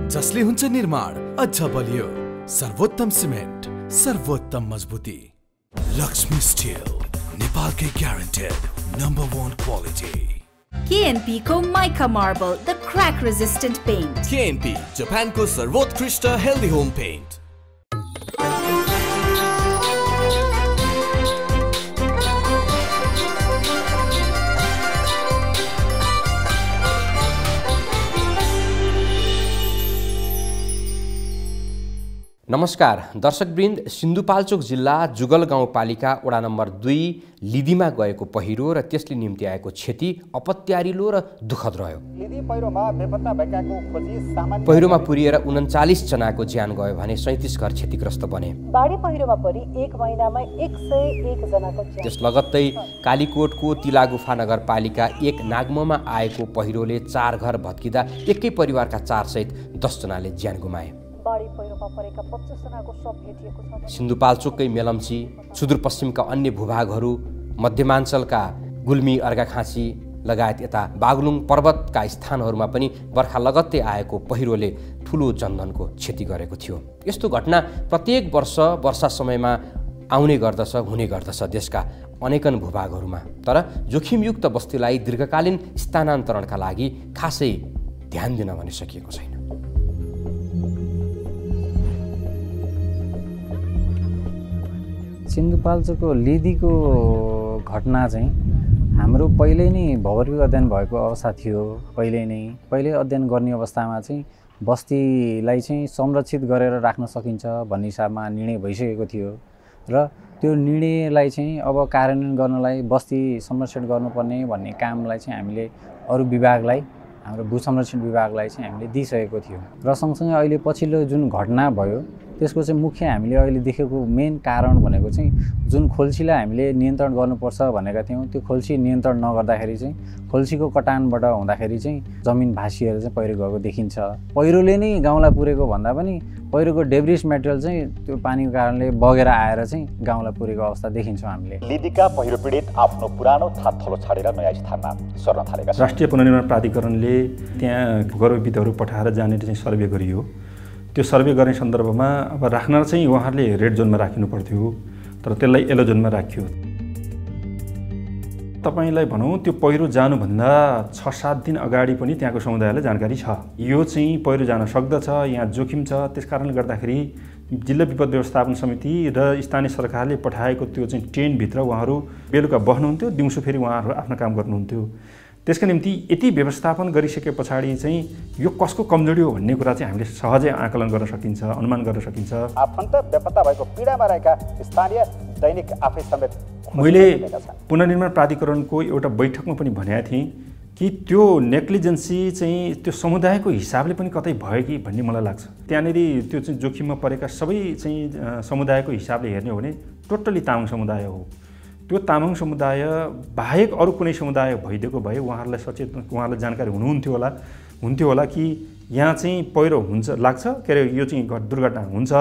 जसले हुन्छ निर्माण अझ बलियो। सर्वोत्तम सिमेन्ट, सर्वोत्तम मजबुती। लक्ष्मी स्टिल, नेपालकै ग्यारेन्टेड नम्बर 1 क्वालिटी। KNP को माइका marble, the crack resistant paint. KNP, Japan को सर्वोत्कृष्ट हेल्दी होम पेंट। नमस्कार दर्शकवृन्द, सिन्धुपाल्चोक जिल्ला जुगल गाउँपालिका वडा नम्बर 2 लिदीमा गएको पहिरो र त्यसले निम्ति आएको क्षति अपत्यारिलो र दुःखद रह्यो। पहिरोमा पुरिएर 39 जनाको ज्यान गयो भने 37 घर क्षतिग्रस्त बने। बाढी पहिरोमा परि 1 महिनामा 101 जनाको ज्यान। त्यस लगत्तै कालीकोटको तिलागुफा नगरपालिका 1 नागमोमा आएको पहिरोले 4 घर भत्किँदा एकै परिवारका 4 सहित 10 जनाले ज्यान गुमाए। सिन्धुपाल्चोककै मेलम्ची, सुदूरपश्चिमका अन्य भूभागहरू, मध्यमाञ्चलका गुल्मी, अर्घाखाँची लगायत यता बागलुङ पर्वतका स्थानहरूमा पनि बर्खा लगत्तै आएको पहिरोले ठुलो जनधनको क्षति गरेको थियो। यस्तो घटना प्रत्येक वर्ष वर्षा समयमा आउने गर्दछ, हुने गर्दछ देशका अनेकन भूभागहरूमा। तर जोखिमयुक्त बस्तीलाई दीर्घकालीन स्थानान्तरणका लागि खासै ध्यान दिन भने सकिएको छैन। सिन्धुपाल्चोकको लिदीको घटना चाहिँ हाम्रो पहिल्यै नै भौगोलिक अध्ययन भएको अवस्था थियो। पहिले अध्ययन गर्ने अवस्थामा चाहिँ बस्तीलाई चाहिँ संरक्षित गरेर राख्न सकिन्छ भन्ने हिसाबमा निर्णय भइसकेको थियो र त्यो निर्णयलाई चाहिँ अब कार्यान्वयन गर्नलाई बस्ती संरक्षण गर्नुपर्ने भन्ने कामलाई चाहिँ हामीले अरू विभागलाई, हाम्रो भू संरक्षण विभागलाई चाहिँ हामीले दिइसकेको थियो। र सँगसँगै अहिले पछिल्लो जुन घटना भयो त्यसको चाहिँ मुख्य हामीले अहिले देखेको मेन कारण भनेको चाहिँ जुन खोल्सीलाई हामीले नियन्त्रण गर्नुपर्छ भनेका थियौँ, त्यो खोल्सी नियन्त्रण नगर्दाखेरि चाहिँ खोल्सीको कटानबाट हुँदाखेरि चाहिँ जमिन भाँसिएर चाहिँ पहिरो गएको देखिन्छ। पहिरोले नै गाउँलाई पुरेको भन्दा पनि पहिरोको डेब्रिस मेटेरियल चाहिँ त्यो पानीको कारणले बगेर आएर चाहिँ गाउँलाई पुरेको अवस्था देखिन्छौँ हामीले। लिदीका पहिरो पीडित आफ्नो पुरानो थातथलो छाडेर नयाँ स्थानमा सर्न थालेका छन्। राष्ट्रिय पुनर्निर्माण प्राधिकरणले त्यहाँ भूगर्भविदहरू पठाएर जाने चाहिँ सर्वे गरियो। त्यो सर्वे गर्ने सन्दर्भमा अब राख्न चाहिँ उहाँहरूले रेड जोनमा राखिनु पर्थ्यो, तर त्यसलाई येलो जोनमा राखियो। तपाईलाई भनौँ त्यो पहिरो जानुभन्दा 6-7 दिन अगाडि पनि त्यहाँको समुदायलाई जानकारी छ यो चाहिँ पहिरो जान सक्दछ, यहाँ जोखिम छ। त्यस कारणले गर्दाखेरि जिल्ला विपद व्यवस्थापन समिति र स्थानीय सरकारले पठाएको त्यो चाहिँ टेन्टभित्र उहाँहरू बेलुका बस्नुहुन्थ्यो, दिउँसो फेरि उहाँहरू आफ्नो काम गर्नुहुन्थ्यो। त्यसका निम्ति यति व्यवस्थापन गरिसके पछाडि चाहिँ यो कसको कमजोरी हो भन्ने कुरा चाहिँ हामीले सहजै आकलन गर्न सकिन्छ, अनुमान गर्न सकिन्छ। आफन्त बेपत्ता भएको पीडामा रहेका स्थानीय दैनिक आफै समेत मैले पुनर्निर्माण प्राधिकरणको एउटा बैठकमा पनि भनेको थिएँ कि त्यो नेग्लिजेन्सी चाहिँ त्यो समुदायको हिसाबले पनि कतै भयो कि भन्ने मलाई लाग्छ। त्यहाँनिर त्यो चाहिँ जोखिममा परेका सबै चाहिँ समुदायको हिसाबले हेर्ने हो भने टोटली तामाङ समुदाय हो। त्यो तामाङ समुदाय बाहेक अरू कुनै समुदाय भइदिएको भए उहाँहरूलाई सचेत, उहाँहरूलाई जानकारी हुन्थ्यो होला कि यहाँ चाहिँ पहिरो हुन्छ लाग्छ, के अरे यो चाहिँ दुर्घटना हुन्छ,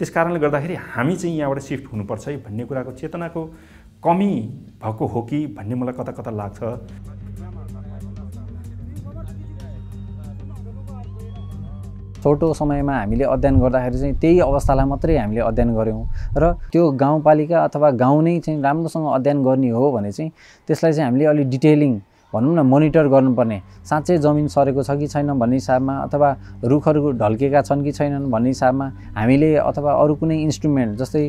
त्यस कारणले गर्दाखेरि हामी चाहिँ यहाँबाट सिफ्ट हुनुपर्छ है भन्ने कुराको चेतनाको कमी भएको हो कि भन्ने मलाई कता कता लाग्छ। छोटो समयमा हामीले अध्ययन गर्दाखेरि चाहिँ त्यही अवस्थालाई मात्रै हामीले अध्ययन गऱ्यौँ र त्यो गाउँपालिका अथवा गाउँ नै चाहिँ राम्रोसँग अध्ययन गर्ने हो भने चाहिँ त्यसलाई चाहिँ हामीले अलि डिटेलिङ भनौँ न मोनिटर गर्नुपर्ने, साँच्चै जमिन सरेको छ कि छैन भन्ने हिसाबमा अथवा रुखहरू ढल्केका छन् कि छैनन् भन्ने हिसाबमा हामीले अथवा अरू कुनै इन्स्ट्रुमेन्ट जस्तै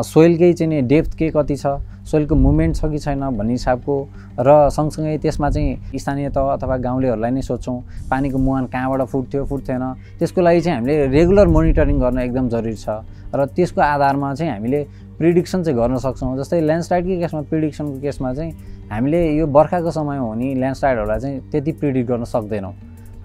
सोइलकै चाहिँ डेप्थ के कति छ, सोइलको मुभमेन्ट छ कि छैन भन्ने हिसाबको र सँगसँगै त्यसमा चाहिँ स्थानीय तह अथवा गाउँलेहरूलाई नै सोध्छौँ पानीको मुहान कहाँबाट फुट्थेन, त्यसको लागि चाहिँ हामीले रेगुलर मोनिटरिङ गर्न एकदम जरुरी छ र त्यसको आधारमा चाहिँ हामीले प्रिडिक्सन चाहिँ गर्न सक्छौँ। जस्तै ल्यान्डस्लाइडकै केसमा, प्रिडिक्सनको केसमा चाहिँ हामीले यो बर्खाको समयमा हुने ल्यान्डस्लाइडहरूलाई चाहिँ त्यति प्रिडिक्ट गर्न सक्दैनौँ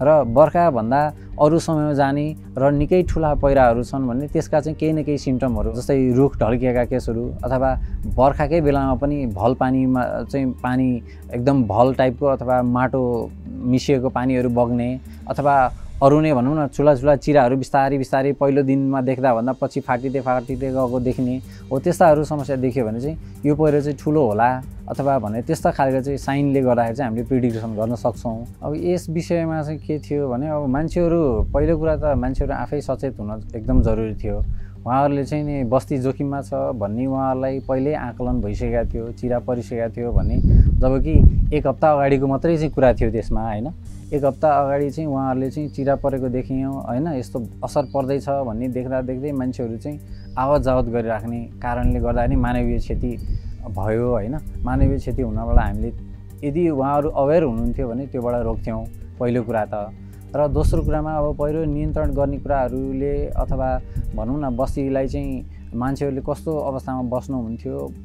र बर्खाभन्दा अरू समयमा जाने र निकै ठुला पहिराहरू छन् भने त्यसका चाहिँ केही न केही सिम्टमहरू जस्तै रुख ढल्किएका केसहरू अथवा बर्खाकै बेलामा पनि भल पानीमा चाहिँ पानी एकदम भल टाइपको अथवा माटो मिसिएको पानीहरू बग्ने अथवा अरू नै भनौँ न चुला चिराहरू बिस्तारै पहिलो दिनमा देख्दा भन्दा पछि फाटिँदै गएको देख्ने हो। त्यस्ताहरू समस्या देखियो भने चाहिँ यो पहिरो चाहिँ ठुलो होला अथवा भने त्यस्ता खालको चाहिँ साइनले गर्दाखेरि चाहिँ हामीले प्रिडिक्सन गर्न सक्छौँ। अब यस विषयमा चाहिँ के थियो भने अब मान्छेहरू पहिलो कुरा त मान्छेहरू आफै सचेत हुन एकदम जरुरी थियो। उहाँहरूले चाहिँ नि बस्ती जोखिममा छ भन्ने उहाँहरूलाई पहिल्यै आकलन भइसकेका थियो, चिरा परिसकेका थियो भन्ने, जबकि एक हप्ता अगाडिको मात्रै चाहिँ कुरा थियो त्यसमा होइन। एक हप्ता अगाडि चाहिँ उहाँहरूले चाहिँ चिरा परेको देखियो होइन, यस्तो असर पर्दैछ भन्ने देख्दै मान्छेहरू चाहिँ आवत जावत गरिराख्ने कारणले गर्दाखेरि मानवीय क्षति भयो होइन। मानवीय क्षति हुनबाट हामीले यदि उहाँहरू अवेर हुनुहुन्थ्यो भने त्योबाट रोक्थ्यौँ पहिलो कुरा त। र दोस्रो कुरामा अब पहिरो नियन्त्रण गर्ने कुराहरूले अथवा भनौँ न बस्तीलाई चाहिँ मान्छेहरूले कस्तो अवस्थामा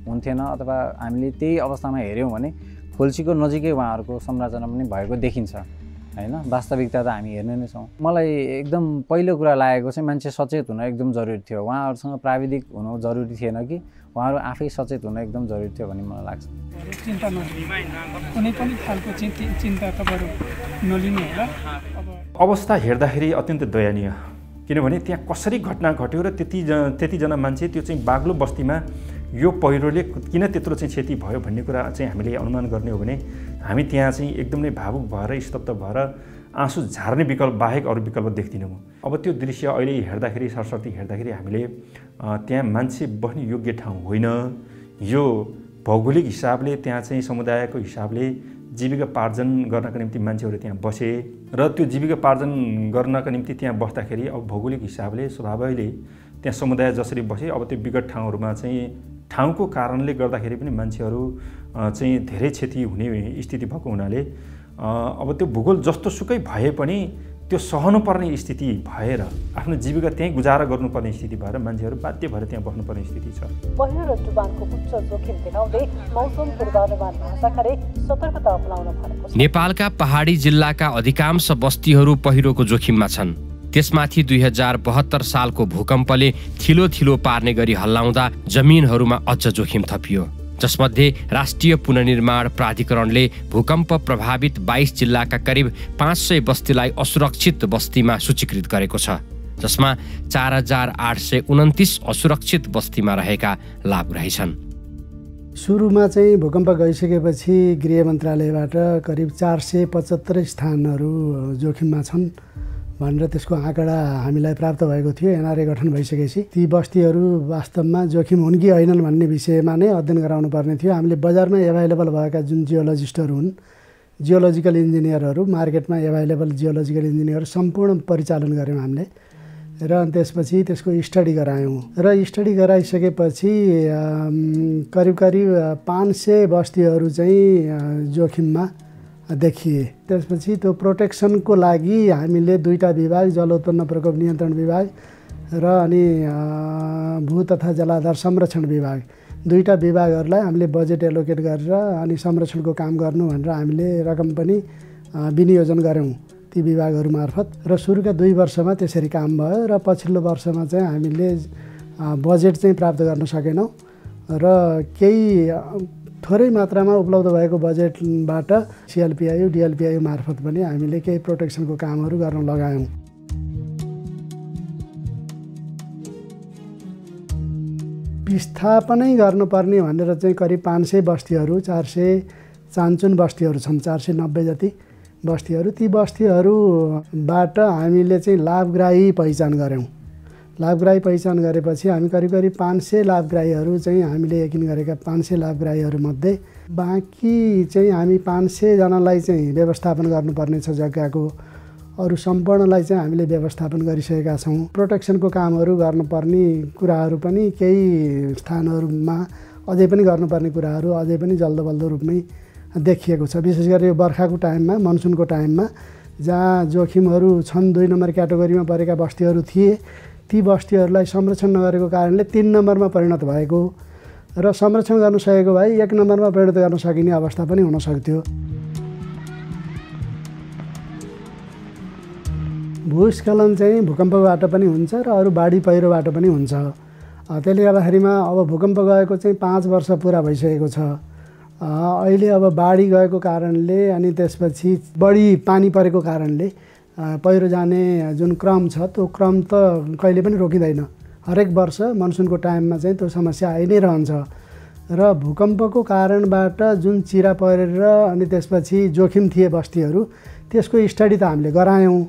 हुन्थेन अथवा हामीले त्यही अवस्थामा हेऱ्यौँ भने खोल्सीको नजिकै उहाँहरूको संरचना पनि भएको देखिन्छ होइन। वास्तविकता त हामी हेर्ने नै छौँ। मलाई एकदम पहिलो कुरा लागेको चाहिँ मान्छे सचेत हुन एकदम जरुरी थियो। उहाँहरूसँग प्राविधिक हुनु जरुरी थिएन कि उहाँहरू आफै सचेत हुन एकदम जरुरी थियो भन्ने मलाई लाग्छ। चिन्ता कुनै पनि खालको चिन्ता तपाईँहरू नलिनु होला। अवस्था हेर्दाखेरि अत्यन्त दयनीय, किनभने त्यहाँ कसरी घटना घट्यो र त्यतिजना मान्छे त्यो चाहिँ बाग्लो बस्तीमा यो पहिरोले किन त्यत्रो चाहिँ क्षति भयो भन्ने कुरा चाहिँ हामीले अनुमान गर्ने हो भने हामी त्यहाँ चाहिँ एकदमै भावुक भएर स्तब्ध भएर आँसु झार्ने विकल्प बाहेक अरू विकल्प देख्दिनँ म। अब त्यो दृश्य अहिले हेर्दाखेरि सरस्वती हेर्दाखेरि हामीले त्यहाँ मान्छे बस्ने योग्य ठाउँ होइन। यो भौगोलिक हिसाबले त्यहाँ चाहिँ समुदायको हिसाबले जीविकोपार्जन गर्नका निम्ति मान्छेहरू त्यहाँ बसे र त्यो जीविकोपार्जन गर्नका निम्ति त्यहाँ बस्दाखेरि अब भौगोलिक हिसाबले स्वभावैले त्यहाँ समुदाय जसरी बसे अब त्यो विकट ठाउँहरूमा चाहिँ ठाउँको कारणले गर्दाखेरि पनि मान्छेहरू चाहिँ धेरै क्षति हुने स्थिति भएको हुनाले अब त्यो भूगोल जस्तो सुकै भए पनि त्यो सहनुपर्ने स्थिति भएर आफ्नो जीविका त्यहीँ गुजारा गर्नुपर्ने स्थिति भएर मान्छेहरू बाध्य भएर त्यहाँ बस्नुपर्ने स्थिति छ। पहिरो र डुबानको उच्च जोखिम देखाउँदै मौसम पूर्वानुमान महाशाखाले सतर्कता अपनाउन भनेको छ। नेपालका पहाडी जिल्लाका अधिकांश बस्तीहरू पहिरोको जोखिममा छन्। त्यसमाथि 2072 सालको भूकम्पले थिलो पार्ने गरी हल्लाउँदा जमिनहरूमा अझ जोखिम थपियो, जसमध्ये राष्ट्रिय पुनर्निर्माण प्राधिकरणले भूकम्प प्रभावित 22 जिल्लाका करिब 500 बस्तीलाई असुरक्षित बस्तीमा सूचीकृत गरेको छ, जसमा 4829 असुरक्षित बस्तीमा रहेका लाभ रहेछन्। सुरुमा चाहिँ भूकम्प गइसकेपछि गृह मन्त्रालयबाट करिब 475 स्थानहरू जोखिममा छन् भनेर त्यसको आँकडा हामीलाई प्राप्त भएको थियो। एनआरए गठन भइसकेपछि ती बस्तीहरू वास्तवमा जोखिम हुन् कि होइनन् भन्ने विषयमा नै अध्ययन गराउनु पर्ने थियो। हामीले बजारमा एभाइलेबल भएका जुन जियोलोजिस्टहरू हुन्, जियोलोजिकल इन्जिनियरहरू, मार्केटमा एभाइलेबल जियोलोजिकल इन्जिनियर सम्पूर्ण परिचालन गऱ्यौँ हामीले र त्यसपछि त्यसको स्टडी गरायौँ र स्टडी गराइसकेपछि करिब 500 बस्तीहरू चाहिँ जोखिममा देखिए। त्यसपछि त्यो प्रोटेक्सनको लागि हामीले 2टा विभाग, जल उत्पन्न प्रकोप नियन्त्रण विभाग र अनि भू तथा जलाधार संरक्षण विभाग, 2टा विभागहरूलाई हामीले बजेट एलोकेट गरेर अनि संरक्षणको काम गर्नु भनेर हामीले रकम पनि विनियोजन गऱ्यौँ ती विभागहरू मार्फत। र सुरुका 2 वर्षमा त्यसरी काम भयो र पछिल्लो वर्षमा चाहिँ हामीले बजेट चाहिँ प्राप्त गर्न सकेनौँ र केही थोरै मात्रामा उपलब्ध भएको बजेटबाट सिएलपिआई डिएलपिआई मार्फत पनि हामीले केही प्रोटेक्सनको कामहरू गर्न लगायौँ। विस्थापनै गर्नुपर्ने भनेर चाहिँ करिब 500 बस्तीहरू, 400 चान्चुन बस्तीहरू छन्, 490 जति बस्तीहरू। ती बस्तीहरूबाट हामीले चाहिँ लाभग्राही पहिचान गऱ्यौँ। लाभग्राही पहिचान गरेपछि हामी करिब 500 लाभग्राहीहरू चाहिँ हामीले यकिन गरेका 500 लाभग्राहीहरूमध्ये बाँकी चाहिँ हामी 500 जनालाई चाहिँ व्यवस्थापन गर्नुपर्ने छ जग्गाको, अरू सम्पूर्णलाई चाहिँ हामीले व्यवस्थापन गरिसकेका छौँ। प्रोटेक्सनको कामहरू गर्नुपर्ने कुराहरू पनि केही स्थानहरूमा अझै पनि गर्नुपर्ने कुराहरू अझै पनि जल्दोबल्दो रूपमै देखिएको छ। विशेष गरी यो बर्खाको टाइममा, मनसुनको टाइममा जहाँ जोखिमहरू छन्, 2 नम्बर क्याटेगोरीमा परेका बस्तीहरू थिए, ती बस्तीहरूलाई संरक्षण नगरेको कारणले 3 नम्बरमा परिणत भएको र संरक्षण गर्न सकेको भए 1 नम्बरमा परिणत गर्न सकिने अवस्था पनि हुन सक्थ्यो। भूस्खलन चाहिँ भूकम्पबाट पनि हुन्छ र अरू बाढी पहिरोबाट पनि हुन्छ। त्यसले गर्दाखेरिमा अब भूकम्प गएको चाहिँ 5 वर्ष पुरा भइसकेको छ। अहिले अब बाढी गएको कारणले अनि त्यसपछि बढी पानी परेको कारणले पहिरो जाने जुन क्रम छ त्यो क्रम त कहिले पनि रोकिँदैन। हरेक वर्ष मनसुनको टाइममा चाहिँ त्यो समस्या आइ नै रहन्छ र भूकम्पको कारणबाट जुन चिरा परेर अनि त्यसपछि जोखिम थिए बस्तीहरू त्यसको स्टडी त हामीले गरायौँ,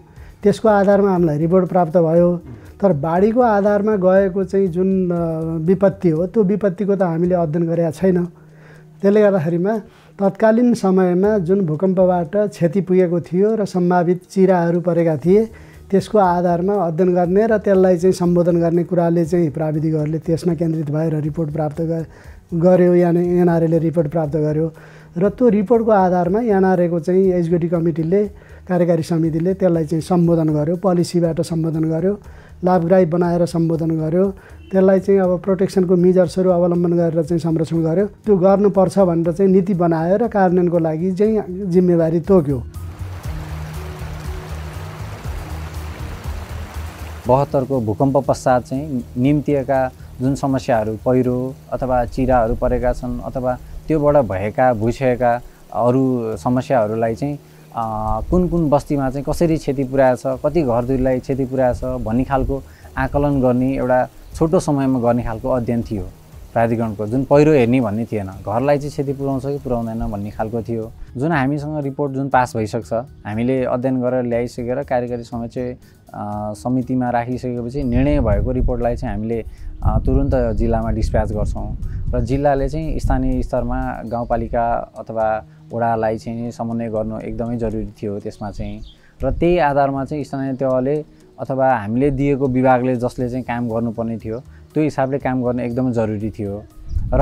त्यसको आधारमा हामीलाई रिपोर्ट प्राप्त भयो। तर बाढीको आधारमा गएको चाहिँ जुन विपत्ति हो त्यो विपत्तिको त हामीले अध्ययन गरेका छैन। त्यसले गर्दाखेरिमा तत्कालीन समयमा जुन भूकम्पबाट क्षति पुगेको थियो र सम्भावित चिराहरू परेका थिए त्यसको आधारमा अध्ययन गर्ने र त्यसलाई चाहिँ सम्बोधन गर्ने कुराले चाहिँ प्राविधिकहरूले त्यसमा केन्द्रित भएर रिपोर्ट प्राप्त गर्यो, यानि एनआरएले रिपोर्ट प्राप्त गर्यो र त्यो रिपोर्टको आधारमा एनआरएको चाहिँ एक्जिक्युटिभ कमिटीले कार्यकारी समितिले त्यसलाई चाहिँ सम्बोधन गर्यो, पोलिसीबाट सम्बोधन गर्यो, लाभग्राही बनाएर सम्बोधन गर्यो, त्यसलाई चाहिँ अब प्रोटेक्सनको मेजर्सहरू अवलम्बन गरेर चाहिँ संरक्षण गर्यो। त्यो गर्नुपर्छ भनेर चाहिँ नीति बनायो र कार्यान्वयनको लागि चाहिँ जिम्मेवारी तोक्यो। 72 को भूकम्प पश्चात चाहिँ निम्तिएका जुन समस्याहरू पहिरो अथवा चिराहरू परेका छन् अथवा त्योबाट भएका भइसकेका अरू समस्याहरूलाई चाहिँ कुन कुन बस्तीमा चाहिँ कसरी क्षति पुर्याएछ, कति घरधुरीलाई क्षति पुर्याएछ भन्ने खालको आकलन गर्ने एउटा छोटो समयमा गर्ने खालको अध्ययन थियो प्राधिकरणको। जुन पहिरो हेर्ने भन्ने थिएन, घरलाई चाहिँ क्षति पुर्याउँछ कि पुर्याउँदैन भन्ने खालको थियो। जुन हामीसँग रिपोर्ट जुन पास भइसक्छ, हामीले अध्ययन गरेर ल्याइसकेर कार्यकारी समितिमा राखिसकेपछि निर्णय भएको रिपोर्टलाई चाहिँ हामीले तुरुन्त जिल्लामा डिस्प्याच गर्छौँ र जिल्लाले चाहिँ स्थानीय स्तरमा गाउँपालिका अथवा वडालाई चाहिँ समन्वय गर्नु एकदमै जरुरी थियो त्यसमा चाहिँ। र त्यही आधारमा चाहिँ स्थानीय तहले अथवा हामीले दिएको विभागले जसले चाहिँ काम गर्नुपर्ने थियो त्यो हिसाबले काम गर्न एकदमै जरुरी थियो। र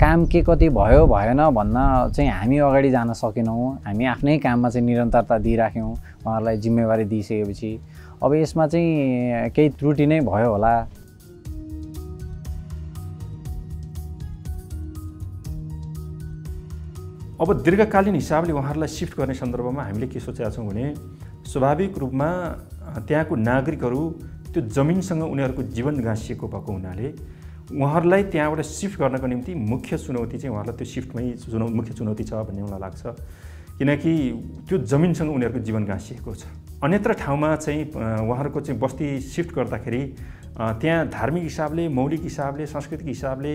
काम के कति भयो भएन भन्न चाहिँ हामी अगाडि जान सकेनौँ। हामी आफ्नै काममा चाहिँ निरन्तरता दिइराख्यौँ उहाँहरूलाई जिम्मेवारी दिइसकेपछि। अब यसमा चाहिँ केही त्रुटि नै भयो होला। अब दीर्घकालीन हिसाबले उहाँहरूलाई सिफ्ट गर्ने सन्दर्भमा हामीले के सोचेका छौँ भने स्वाभाविक रूपमा त्यहाँको नागरिकहरू त्यो जमिनसँग उनीहरूको जीवन गाँसिएको भएको हुनाले उहाँहरूलाई त्यहाँबाट सिफ्ट गर्नको निम्ति मुख्य चुनौती चाहिँ उहाँहरूलाई त्यो सिफ्टमै मुख्य चुनौती छ भन्ने मलाई लाग्छ। किनकि त्यो जमिनसँग उनीहरूको जीवन गाँसिएको छ। अन्यत्र ठाउँमा चाहिँ उहाँहरूको चाहिँ बस्ती सिफ्ट गर्दाखेरि त्यहाँ धार्मिक हिसाबले, मौलिक हिसाबले, सांस्कृतिक हिसाबले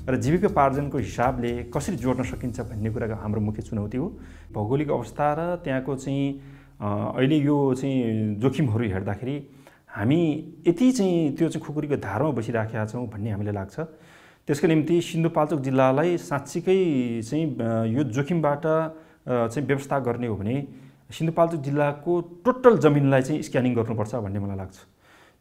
र जीविकोपार्जनको हिसाबले कसरी जोड्न सकिन्छ भन्ने कुरा हाम्रो मुख्य चुनौती हो। भौगोलिक अवस्था र त्यहाँको चाहिँ अहिले यो चाहिँ जोखिमहरू हेर्दाखेरि हामी यति चाहिँ त्यो चाहिँ खुकुरीको धारमा बसिराखेका छौँ भन्ने हामीलाई लाग्छ। त्यसको निम्ति सिन्धुपाल्चोक जिल्लालाई साँच्चीकै चाहिँ यो जोखिमबाट चाहिँ व्यवस्था गर्ने हो भने सिन्धुपाल्चोक जिल्लाको टोटल जमिनलाई चाहिँ स्क्यानिङ गर्नुपर्छ भन्ने मलाई लाग्छ।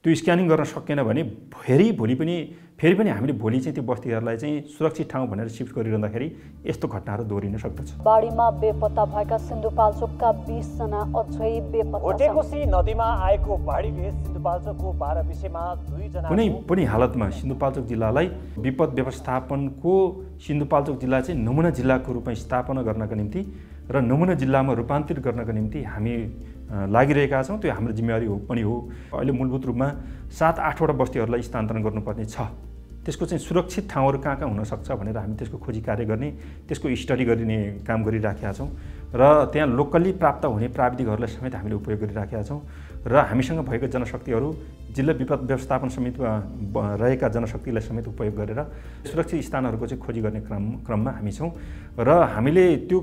त्यो स्क्यानिङ गर्न सकेन भने फेरि पनि हामीले भोलि चाहिँ त्यो बस्तीहरूलाई चाहिँ सुरक्षित ठाउँ भनेर सिफ्ट गरिरहँदाखेरि यस्तो घटनाहरू दोहोरिन सक्दछ। बाढीमा बेपत्ता भएका सिन्धुपाल्चोकका 20 जना अझै बेपत्ता छन्। भोटेकोशी नदीमा आएको बाढीले सिन्धुपाल्चोकको 12 विषयमा 2 जना कुनै पनि हालतमा सिन्धुपाल्चोक जिल्लालाई विपद व्यवस्थापनको सिन्धुपाल्चोक जिल्ला चाहिँ नमुना जिल्लाको रूपमा स्थापना गर्नका निम्ति र नमुना जिल्लामा रूपान्तरित गर्नका निम्ति हामी लागिरहेका छौँ। त्यो हाम्रो जिम्मेवारी पनि हो। अहिले मूलभूत रूपमा 7-8वटा बस्तीहरूलाई स्थानान्तरण गर्नुपर्ने छ। त्यसको चाहिँ सुरक्षित ठाउँहरू कहाँ कहाँ हुनसक्छ भनेर हामी त्यसको खोजी कार्य गर्ने, त्यसको स्टडी गर्ने काम गरिराखेका छौँ र त्यहाँ लोकल्ली प्राप्त हुने प्राविधिकहरूलाई समेत हामीले उपयोग गरिराखेका छौँ र हामीसँग भएको जनशक्तिहरू जिल्ला विपद व्यवस्थापन समितिमा रहेका जनशक्तिलाई समेत उपयोग गरेर सुरक्षित स्थानहरूको चाहिँ खोजी गर्ने क्रममा हामी छौँ र हामीले त्यो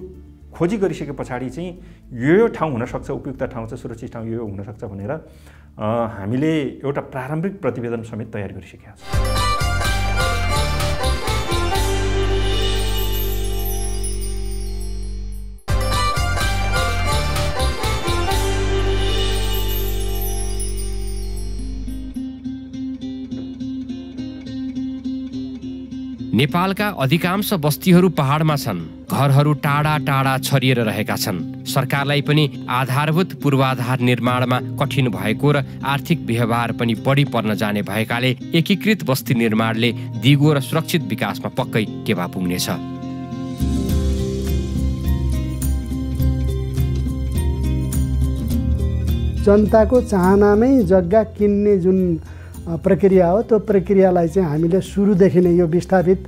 खोजी गरिसके पछाडि चाहिँ यो ठाउँ हुनसक्छ, उपयुक्त ठाउँ चाहिँ सुरक्षित ठाउँ यो हुनसक्छ भनेर हामीले एउटा प्रारम्भिक प्रतिवेदन समेत तयार गरिसकेका छौँ। नेपालका अधिकांश बस्तीहरू पहाडमा छन्। घरहरू टाढा टाढा छरिएर रहेका छन्। सरकारलाई पनि आधारभूत पूर्वाधार निर्माणमा कठिन भएको र आर्थिक व्यवहार पनि बढी पर्न जाने भएकाले एकीकृत बस्ती निर्माणले दिगो र सुरक्षित विकासमा पक्कै टेवा पुग्नेछ। जनताको चाहनामै जग्गा किन्ने जुन प्रक्रिया हो त्यो प्रक्रियालाई चाहिँ हामीले सुरुदेखि नै यो विस्थापित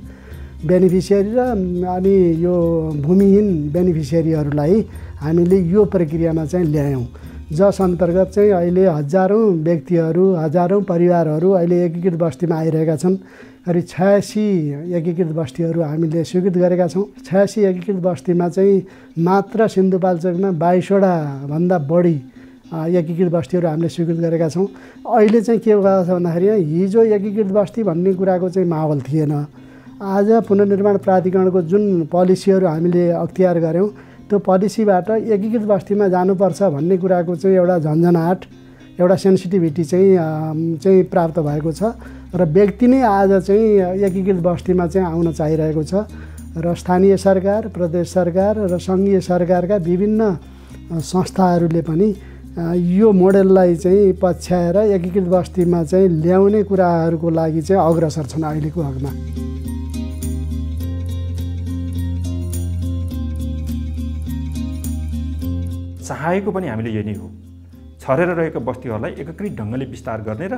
बेनिफिसियरी र अनि यो भूमिहीन बेनिफिसियरीहरूलाई हामीले यो प्रक्रियामा चाहिँ ल्यायौँ जस अन्तर्गत चाहिँ अहिले हजारौँ व्यक्तिहरू हजारौँ परिवारहरू अहिले एकीकृत बस्तीमा आइरहेका छन्। करिब 86 एकीकृत बस्तीहरू हामीले स्वीकृत गरेका छौँ। 86 एकीकृत बस्तीमा चाहिँ मात्र सिन्धुपाल्चोकमा 22वटा भन्दा बढी एकीकृत बस्तीहरू हामीले स्वीकृत गरेका छौँ। अहिले चाहिँ के भएको छ भन्दाखेरि हिजो एकीकृत बस्ती भन्ने कुराको चाहिँ माहौल थिएन। आज पुनर्निर्माण प्राधिकरणको जुन पोलिसीहरू हामीले अख्तियार गऱ्यौँ त्यो पोलिसीबाट एकीकृत बस्तीमा जानुपर्छ भन्ने कुराको चाहिँ एउटा झन्झनाहट एउटा सेन्सिटिभिटी चाहिँ प्राप्त भएको छ र व्यक्ति नै आज चाहिँ एकीकृत बस्तीमा चाहिँ आउन चाहिरहेको छ र स्थानीय सरकार, प्रदेश सरकार र सङ्घीय सरकारका विभिन्न संस्थाहरूले पनि यो मोडेललाई चाहिँ पछ्याएर एकीकृत बस्तीमा चाहिँ ल्याउने कुराहरूको लागि चाहिँ अग्रसर छन् अहिलेको हकमा। चाहेको पनि हामीले यही नै हो, छरेर रहेका बस्तीहरूलाई एकीकृत ढङ्गले विस्तार गर्ने र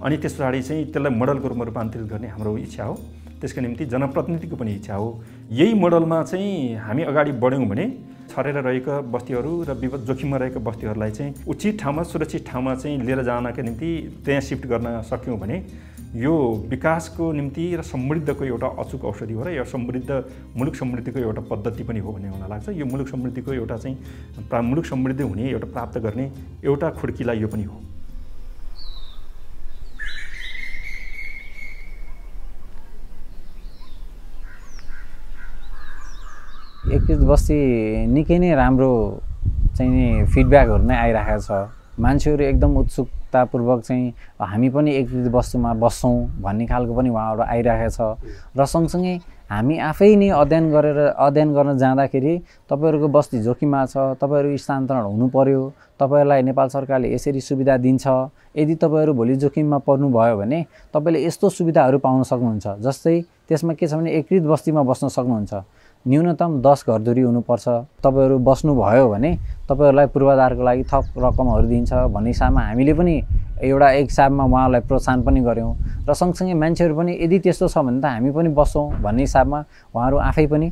अनि त्यस पछाडि चाहिँ त्यसलाई मोडलको रूपमा रूपान्तरित गर्ने हाम्रो इच्छा हो। त्यसका निम्ति जनप्रतिनिधिको पनि इच्छा हो। यही मोडलमा चाहिँ हामी अगाडि बढ्यौँ भने छरेर रहेका बस्तीहरू र विपद जोखिममा रहेका बस्तीहरूलाई चाहिँ उचित ठाउँमा सुरक्षित ठाउँमा चाहिँ लिएर जानका निम्ति त्यहाँ सिफ्ट गर्न सक्यौँ भने यो विकासको निम्ति र समृद्धको एउटा अचूक औषधि हो र यो मुलुक समृद्धिको एउटा पद्धति पनि हो भन्ने मलाई लाग्छ। यो मुलुक समृद्धिको एउटा चाहिँ मुलुक समृद्धि हुने एउटा प्राप्त गर्ने एउटा खुड्किला यो पनि हो। एकीकृत बस्ती निकै नै राम्रो चाहिँ नि फिडब्याकहरू नै आइरहेको छ। मान्छेहरू एकदम उत्सुकतापूर्वक चाहिँ हामी पनि एकीकृत बस्तीमा बस्छौँ भन्ने खालको पनि उहाँहरू आइरहेको छ र सँगसँगै हामी आफै नै अध्ययन गर्न जाँदाखेरि तपाईँहरूको बस्ती जोखिममा छ, तपाईँहरू स्थानान्तरण हुनु पर्यो, तपाईँहरूलाई नेपाल सरकारले यसरी सुविधा दिन्छ, यदि तपाईँहरू भोलि जोखिममा पर्नुभयो भने तपाईँले यस्तो सुविधाहरू पाउन सक्नुहुन्छ। जस्तै त्यसमा के छ भने एकीकृत बस्तीमा बस्न सक्नुहुन्छ, न्यूनतम 10 घरधुरी हुनुपर्छ, तपाईँहरू बस्नुभयो भने तपाईँहरूलाई पूर्वाधारको लागि थप रकमहरू दिन्छ भन्ने हिसाबमा हामीले पनि एउटा एक हिसाबमा उहाँहरूलाई प्रोत्साहन पनि गऱ्यौँ र सँगसँगै मान्छेहरू पनि यदि त्यस्तो छ भने त हामी पनि बस्छौँ भन्ने हिसाबमा उहाँहरू आफै पनि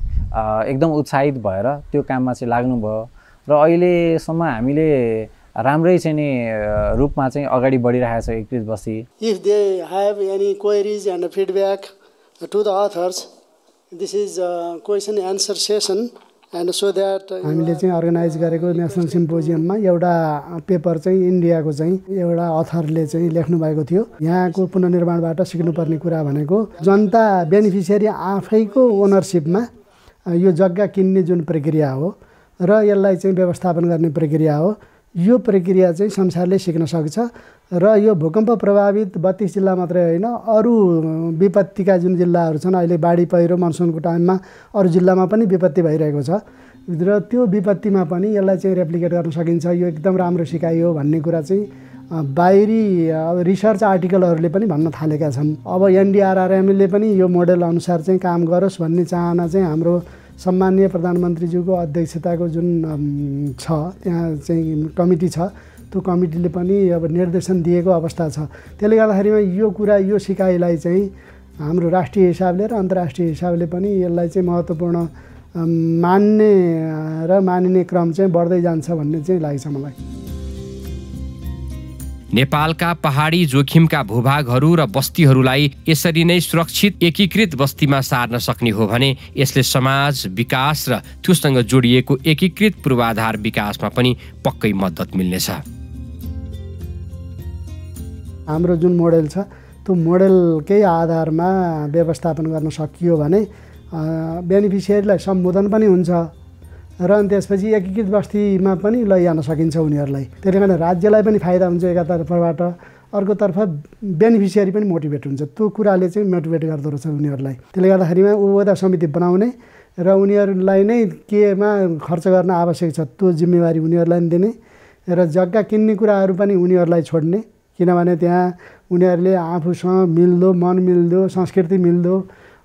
एकदम उत्साहित भएर त्यो काममा चाहिँ लाग्नुभयो र अहिलेसम्म हामीले राम्रै चाहिँ नि रूपमा चाहिँ अगाडि बढिरहेको छ एकीकृत बस्ती। If they have any queries and feedback to the authors this is question answer session and so that हामीले चाहिँ अर्गनाइज गरेको नेसनल सिम्पोजियममा एउटा पेपर चाहिँ इन्डियाको चाहिँ एउटा अथरले चाहिँ लेख्नु भएको थियो। यहाँको पुनर्निर्माणबाट सिक्नुपर्ने कुरा भनेको जनता बेनिफिसियरी आफैको ओनरसिपमा यो जग्गा किन्ने जुन प्रक्रिया हो र यसलाई चाहिँ व्यवस्थापन गर्ने प्रक्रिया हो, यो प्रक्रिया चाहिँ संसारले सिक्न सक्छ र यो भूकम्प प्रभावित 32 जिल्ला मात्रै होइन अरू विपत्तिका जुन जिल्लाहरू छन् अहिले बाढी पहिरो मनसुनको टाइममा अरू जिल्लामा पनि विपत्ति भइरहेको छ र त्यो विपत्तिमा पनि यसलाई चाहिँ रेप्लिकेट गर्न सकिन्छ। यो एकदम राम्रो सिकाइ हो भन्ने कुरा चाहिँ बाहिरी रिसर्च आर्टिकलहरूले पनि भन्न थालेका छन्। अब एनडीआरआरएमले पनि यो मोडेल अनुसार चाहिँ काम गरोस् भन्ने चाहना चाहिँ हाम्रो सम्माननीय प्रधानमन्त्रीज्यूको अध्यक्षताको जुन छ त्यहाँ चाहिँ कमिटी छ त्यो कमिटीले पनि अब निर्देशन दिएको अवस्था छ। त्यसले गर्दाखेरिमा यो कुरा यो सिकाइलाई चाहिँ हाम्रो राष्ट्रिय हिसाबले र अन्तर्राष्ट्रिय हिसाबले पनि यसलाई चाहिँ महत्त्वपूर्ण मान्ने र मानिने क्रम चाहिँ बढ्दै जान्छ भन्ने चाहिँ लाग्छ मलाई। नेपालका पहाडी जोखिमका भूभागहरू र बस्तीहरूलाई यसरी नै सुरक्षित एकीकृत बस्तीमा सार्न सक्ने हो भने यसले समाज विकास र त्योसँग जोडिएको एकीकृत पूर्वाधार विकासमा पनि पक्कै मद्दत मिल्नेछ। हाम्रो जुन मोडेल छ त्यो मोडेलकै आधारमा व्यवस्थापन गर्न सकियो भने बेनिफिसियरीलाई सम्बोधन पनि हुन्छ र अनि त्यसपछि एकीकृत बस्तीमा पनि लैजान सकिन्छ उनीहरूलाई। त्यसले गर्दा राज्यलाई पनि फाइदा हुन्छ एकातर्फबाट, अर्कोतर्फ बेनिफिसियरी पनि मोटिभेट हुन्छ। त्यो कुराले चाहिँ मोटिभेट गर्दो रहेछ उनीहरूलाई। त्यसले गर्दाखेरिमा उपभोक्ता समिति बनाउने र उनीहरूलाई नै केमा खर्च गर्न आवश्यक छ त्यो जिम्मेवारी उनीहरूलाई दिने र जग्गा किन्ने कुराहरू पनि उनीहरूलाई छोड्ने, किनभने त्यहाँ उनीहरूले आफूसँग मिल्दो, मन मिल्दो, संस्कृति मिल्दो,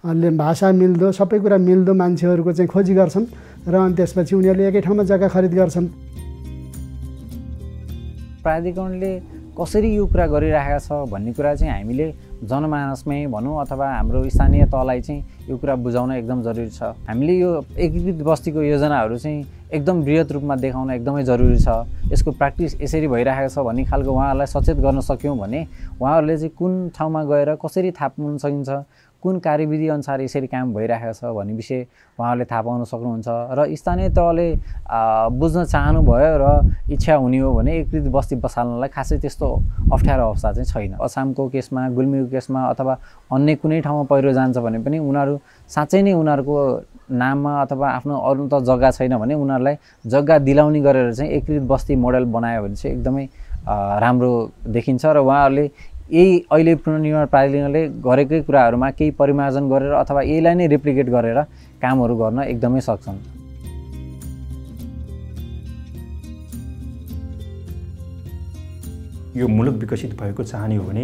भाषा मिल्दो, सबै कुरा मिल्दो मान्छेहरूको चाहिँ खोजी गर्छन् र अनि त्यसपछि उनीहरूले एकै ठाउँमा जग्गा खरिद गर्छन्। प्राधिकरणले कसरी यो कुरा गरिरहेको छ भन्ने कुरा चाहिँ हामीले जनमानसमै भनौँ अथवा हाम्रो स्थानीय तहलाई चाहिँ यो कुरा बुझाउन एकदम जरुरी छ। हामीले यो एकीकृत बस्तीको योजनाहरू चाहिँ एकदम बृहत रूपमा देखाउन एकदमै जरुरी छ। यसको प्र्याक्टिस यसरी भइरहेको छ भन्ने खालको उहाँहरूलाई सचेत गर्न सक्यौँ भने उहाँहरूले चाहिँ कुन ठाउँमा गएर कसरी थाहा पाउन सकिन्छ, कुन कार्यविधि अनुसार यसरी काम भइरहेको छ भन्ने विषय उहाँहरूले थाहा पाउन सक्नुहुन्छ। र स्थानीय तहले बुझ्न चाहनुभयो र इच्छा हुने हो भने एकीकृत बस्ती बसाल्नलाई खासै त्यस्तो अप्ठ्यारो अवस्था चाहिँ छैन। अछामको केसमा, गुल्मीको केसमा अथवा अन्य कुनै ठाउँमा पहिरो जान्छ भने पनि उनीहरू साँच्चै नै उनीहरूको नाममा अथवा आफ्नो अरू त जग्गा छैन भने उनीहरूलाई जग्गा दिलाउने गरेर चाहिँ एकीकृत बस्ती मोडल बनायो भने चाहिँ एकदमै राम्रो देखिन्छ। र उहाँहरूले यही अहिले पुनर्निर्माण प्राधिकरणले गरेकै कुराहरूमा केही परिमार्जन गरेर अथवा यसलाई नै रेप्लिकेट गरेर कामहरू गर्न एकदमै सक्छन्। यो मुलुक विकसित भएको चाहने हो भने,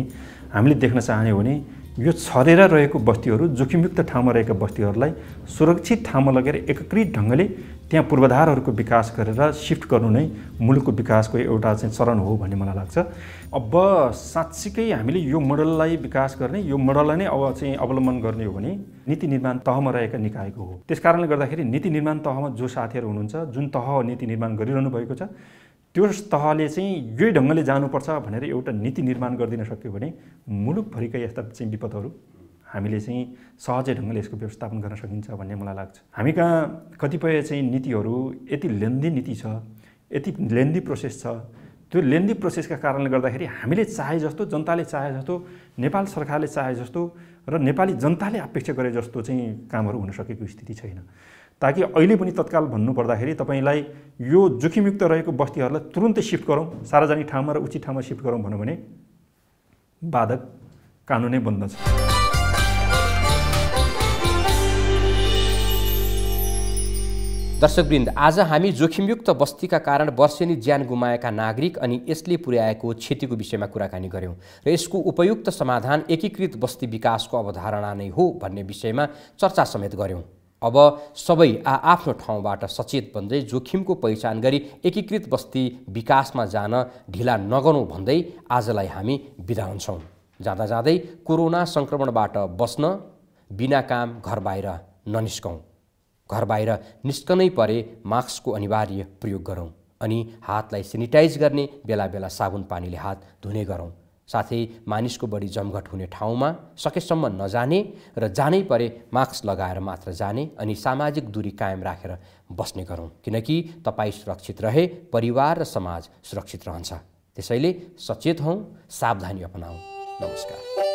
हामीले देख्न चाहने हो भने यो छरेर रहेको बस्तीहरू, जोखिमयुक्त ठाउँमा रहेका बस्तीहरूलाई सुरक्षित ठाउँमा लगेर एकीकृत ढङ्गले त्यहाँ पूर्वाधारहरूको विकास गरेर सिफ्ट गर्नु नै मुलुकको विकासको एउटा चाहिँ चरण हो भन्ने मलाई लाग्छ। अब साँच्चीकै हामीले यो मोडललाई विकास गर्ने, यो मोडललाई नै अब चाहिँ अवलम्बन गर्ने हो भने नीति निर्माण तहमा रहेका निकायको हो। त्यस कारणले गर्दाखेरि नीति निर्माण तहमा जो साथीहरू हुनुहुन्छ, जुन तह नीति निर्माण गरिरहनु भएको छ, त्यो तहले चाहिँ यही ढङ्गले जानुपर्छ भनेर एउटा नीति निर्माण गरिदिन सक्यो भने मुलुकभरिका यस्ता चाहिँ विपदहरू हामीले चाहिँ सहजै ढङ्गले यसको व्यवस्थापन गर्न सकिन्छ भन्ने मलाई लाग्छ। हामी कहाँ कतिपय चाहिँ नीतिहरू यति लेन्दी नीति छ, यति लेन्दी प्रोसेस छ, त्यो लेन्दी प्रोसेसका कारणले गर्दाखेरि हामीले चाहे जस्तो, जनताले चाहे जस्तो, नेपाल सरकारले चाहे जस्तो र नेपाली जनताले अपेक्षा गरे जस्तो चाहिँ कामहरू हुन सकेको स्थिति छैन। ताकि अहिले पनि तत्काल भन्नुपर्दाखेरि तपाईँलाई यो जोखिमयुक्त रहेको बस्तीहरूलाई तुरुन्तै सिफ्ट गरौँ, सार्वजनिक ठाउँमा र उचित ठाउँमा सिफ्ट गरौँ भन्यो भने बाधक कानुनै बन्द छ। दर्शकवृन्द, आज हामी जोखिमयुक्त बस्तीका कारण वर्षेनी ज्यान गुमाएका नागरिक अनि यसले पुर्याएको क्षतिको विषयमा कुराकानी गऱ्यौँ र यसको उपयुक्त समाधान एकीकृत बस्ती विकासको अवधारणा नै हो भन्ने विषयमा चर्चा समेत गऱ्यौँ। अब सबै आफ्नो ठाउँबाट सचेत बन्दै जोखिमको पहिचान गरी एकीकृत बस्ती विकासमा जान ढिला नगरौँ भन्दै आजलाई हामी बिदा हुन्छौँ। जाँदा जाँदै कोरोना सङ्क्रमणबाट बस्न बिना काम घर बाहिर ननिस्कौँ। घर बाहिर निस्कनै परे मास्कको अनिवार्य प्रयोग गरौँ अनि हातलाई सेनिटाइज गर्ने बेला बेला साबुन पानीले हात धुने गरौँ। साथै मानिसको बढी जमघट हुने ठाउँमा सकेसम्म नजाने र जानै परे मास्क लगाएर मात्र जाने अनि सामाजिक दूरी कायम राखेर बस्ने गरौँ। किनकि तपाईँ सुरक्षित रहे परिवार र समाज सुरक्षित रहन्छ। त्यसैले सचेत हौँ, सावधानी अपनाऊ। नमस्कार।